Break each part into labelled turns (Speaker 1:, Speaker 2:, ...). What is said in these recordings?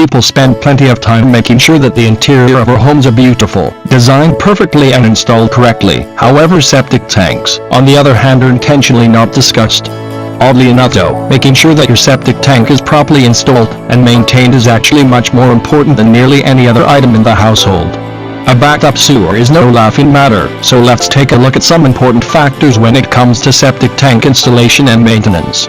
Speaker 1: people spend plenty of time making sure that the interior of our homes are beautiful, designed perfectly and installed correctly. However, septic tanks, on the other hand, are intentionally not discussed. Oddly enough though, making sure that your septic tank is properly installed and maintained is actually much more important than nearly any other item in the household. A backed up sewer is no laughing matter, so let's take a look at some important factors when it comes to septic tank installation and maintenance.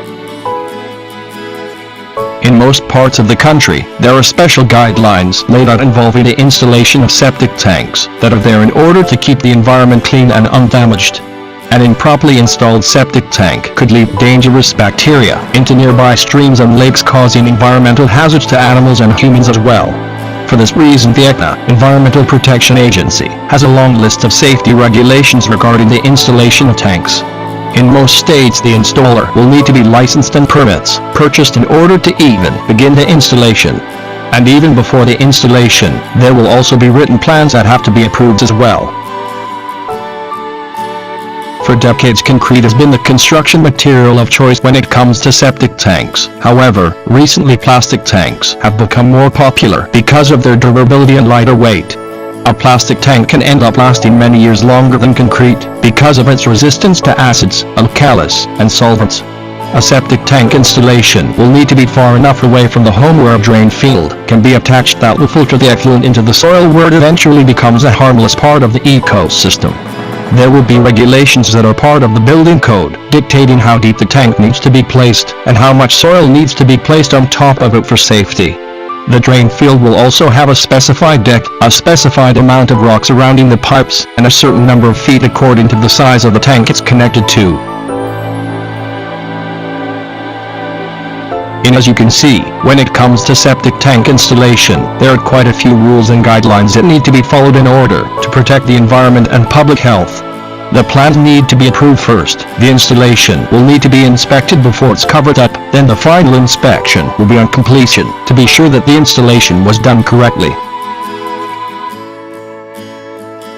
Speaker 1: In most parts of the country, there are special guidelines laid out involving the installation of septic tanks that are there in order to keep the environment clean and undamaged. An improperly installed septic tank could leak dangerous bacteria into nearby streams and lakes, causing environmental hazards to animals and humans as well. For this reason, the Environmental Protection Agency has a long list of safety regulations regarding the installation of tanks. In most states, the installer will need to be licensed and permits purchased in order to even begin the installation. And even before the installation, there will also be written plans that have to be approved as well. For decades, concrete has been the construction material of choice when it comes to septic tanks. However, recently plastic tanks have become more popular because of their durability and lighter weight. A plastic tank can end up lasting many years longer than concrete because of its resistance to acids, alkalis, and solvents. A septic tank installation will need to be far enough away from the home where a drain field can be attached that will filter the effluent into the soil, where it eventually becomes a harmless part of the ecosystem. There will be regulations that are part of the building code, dictating how deep the tank needs to be placed and how much soil needs to be placed on top of it for safety. The drain field will also have a specified depth, a specified amount of rock surrounding the pipes, and a certain number of feet according to the size of the tank it's connected to. And as you can see, when it comes to septic tank installation, there are quite a few rules and guidelines that need to be followed in order to protect the environment and public health. The plans need to be approved first, the installation will need to be inspected before it's covered up, then the final inspection will be on completion to be sure that the installation was done correctly.